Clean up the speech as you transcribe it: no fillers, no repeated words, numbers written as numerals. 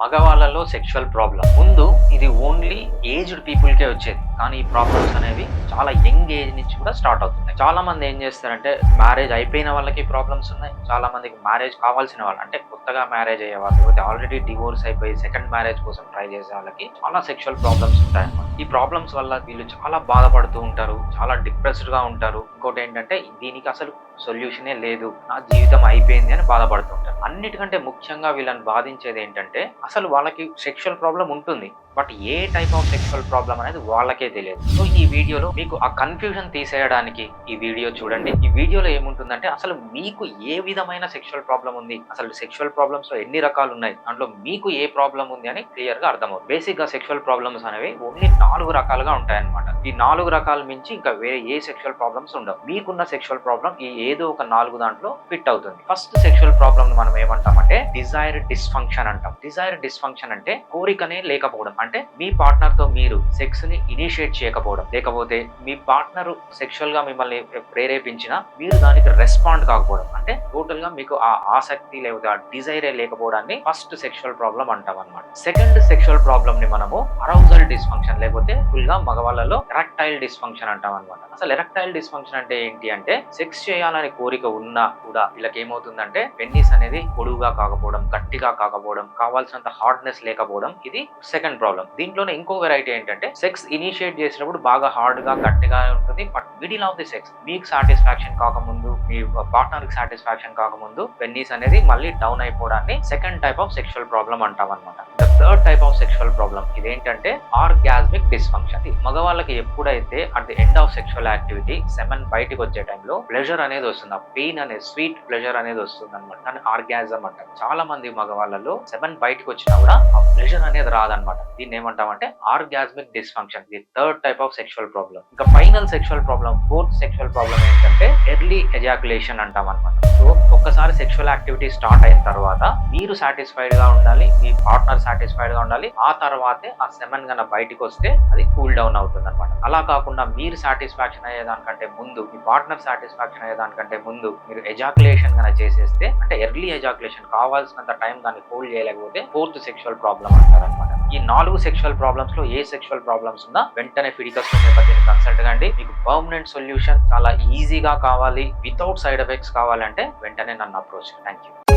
మగవాళ్ళలో sexual problem ముందు ఇది only aged people కే వచ్చేది. కానీ ఈ ప్రాబ్లమ్స్ అనేవి చాలా యంగ్ ఏజ్ నుంచి కూడా స్టార్ట్ అవుతున్నాయి. చాలా మంది ఏం చేస్తారంటే మ్యారేజ్ అయిపోయిన వాళ్ళకి ప్రాబ్లమ్స్ ఉన్నాయి. చాలా మందికి మ్యారేజ్ కావాల్సిన వాళ్ళు అంటే కొత్తగా మ్యారేజ్ అయ్యే వాళ్ళు, లేకపోతే ఆల్రెడీ డివోర్స్ అయిపోయి సెకండ్ మ్యారేజ్ కోసం ట్రై చేసే వాళ్ళకి చాలా సెక్షువల్ ప్రాబ్లమ్స్ ఉంటాయన్నమాట. ఈ ప్రాబ్లమ్స్ వల్ల వీళ్ళు చాలా బాధపడుతూ ఉంటారు, చాలా డిప్రెస్డ్ గా ఉంటారు. ఇంకోటి ఏంటంటే దీనికి అసలు సొల్యూషనే లేదు, నా జీవితం అయిపోయింది అని బాధపడుతుంటారు. అన్నిటికంటే ముఖ్యంగా వీళ్ళని బాధించేది ఏంటంటే అసలు వాళ్ళకి సెక్షువల్ ప్రాబ్లం ఉంటుంది, but A type of sexual problem అనేది వాళ్ళకే తెలియదు. సో ఈ వీడియోలో మీకు ఆ కన్ఫ్యూజన్ తీసేయడానికి ఈ వీడియో చూడండి. ఈ వీడియోలో ఏముంటుందంటే అసలు మీకు ఏ విధమైన సెక్షువల్ ప్రాబ్లం ఉంది, అసలు సెక్షువల్ ప్రాబ్లమ్స్ లో ఎన్ని రకాలు ఉన్నాయి, దాంట్లో మీకు ఏ ప్రాబ్లం ఉంది అని క్లియర్ గా అర్థమవుతుంది. బేసిక్ గా సెక్షువల్ ప్రాబ్లమ్స్ అనేవి ఓన్లీ 4 రకాలుగా ఉంటాయన్నమాట. ఈ 4 రకాల మించి ఇంకా వేరే ఏ సెక్షువల్ ప్రాబ్లమ్స్ ఉండవు. మీకున్న సెక్షువల్ ప్రాబ్లం ఈ ఏదో ఒక 4 దాంట్లో ఫిట్ అవుతుంది. ఫస్ట్ సెక్షువల్ ప్రాబ్లమ్ మనం ఏమంటామంటే డిజైర్ డిస్ఫంక్షన్ అంటాం. డిజైర్ డిస్ఫంక్షన్ అంటే కోరికనే లేకపోవడం, అంటే మీ పార్ట్నర్ తో మీరు సెక్స్ ని ఇనిషియేట్ చేయకపోవడం, లేకపోతే మీ పార్ట్నర్ సెక్షువల్ గా మిమ్మల్ని ప్రేరేపించినా మీరు దానికి రెస్పాండ్ కాకపోవడం, అంటే టోటల్ గా మీకు ఆ ఆసక్తి లేకపోతే ఆ డిజైరే లేకపోవడాన్ని ఫస్ట్ సెక్షువల్ ప్రాబ్లం అంటాం అనమాట. సెకండ్ సెక్షువల్ ప్రాబ్లమ్ ని మనము అరౌజల్ డిస్ఫంక్షన్ లేకపోతే ఫుల్ గా మగవాళ్ళలో ఎరెక్టైల్ డిస్ఫంక్షన్ అంటాం అనమాట. అసలు ఎరెక్టైల్ డిస్ఫంక్షన్ అంటే ఏంటి అంటే సెక్స్ చేయాలని కోరిక ఉన్నా కూడా వీళ్ళకి ఏమవుతుందంటే పెన్నిస్ అనేది పొడువుగా కాకపోవడం, గట్టిగా కాకపోవడం, కావాల్సినంత హార్డ్నెస్ లేకపోవడం, ఇది సెకండ్ ప్రాబ్లం. దీంట్లోనే ఇంకో వెరైటీ ఏంటంటే సెక్స్ ఇనిషియేట్ చేసినప్పుడు బాగా హార్డ్ గా గట్టిగా ఉంటుంది, but middle of the sex మీకు సాటిస్ఫాక్షన్ కాకముందు, మీ పార్ట్నర్ కి సాటిస్ఫాక్షన్ కాకముందు పెన్నిస్ అనేది మళ్ళీ డౌన్ అయిపోవడాన్ని second type of sexual problem అంటాం అనమాట. Third type of sexual problem ఇదేంటంటే ఆర్గాస్మిక్ డిస్ఫంక్షన్. మగవాళ్ళకి ఎప్పుడైతే at the end of sexual activity semen బయటకు వచ్చే టైంలో ప్లెజర్ అనేది వస్తుంది, ఆ పెయిన్ అనేది స్వీట్ ప్లెజర్ అనేది వస్తుంది అనమాట. దాన్ని ఆర్గాజం అంటారు. చాలా మంది మగవాళ్ళలో సెమెన్ బయటకు వచ్చినా కూడా ఆ ప్లెజర్ అనేది రాదనమాట. దీన్ని ఏమంటామంటే ఆర్గాస్మిక్ డిస్ఫంక్షన్. ఇది third type of sexual problem. ఇంకా final sexual problem, fourth sexual problem ఏంటంటే ఎర్లీ ఎజాకులేషన్ అంటాం అనమాట. సో ఒక్కసారి సెక్షువల్ యాక్టివిటీ స్టార్ట్ అయిన తర్వాత మీరు సాటిస్ఫైడ్ గా ఉండాలి, మీ పార్ట్నర్ సాటిస్ఫైడ్ గా ఉండాలి. ఆ తర్వాతే ఆ సెమెన్ గన బయటకు వస్తే అది కూల్ డౌన్ అవుతుంది అనమాట. అలా కాకుండా మీరు సాటిస్ఫాక్షన్ అయ్యేదానికంటే ముందు, మీ పార్ట్నర్ సాటిస్ఫాక్షన్ అయ్యేదానికంటే ముందు మీరు ఎజాకులేషన్ గన చేసేస్తే, అంటే ఎర్లీ ఎజాకులేషన్ కావాల్సినంత టైం దాన్ని హోల్డ్ చేయలేకపోతే ఫోర్త్ సెక్షువల్ ప్రాబ్లం అంటారనమాట. ఈ 4 సెక్షువల్ ప్రాబ్లమ్స్ లో ఏ సెక్షువల్ ప్రాబ్లమ్స్ ఉన్నా వెంటనే ఫిడికస్ హోమియోపతిని కన్సల్ట్ కండి. మీకు పర్మనెంట్ సొల్యూషన్ చాలా ఈజీగా కావాలి, వితౌట్ సైడ్ ఎఫెక్ట్స్ కావాలంటే వెంటనే నన్ను అప్రోచ్. Thank you.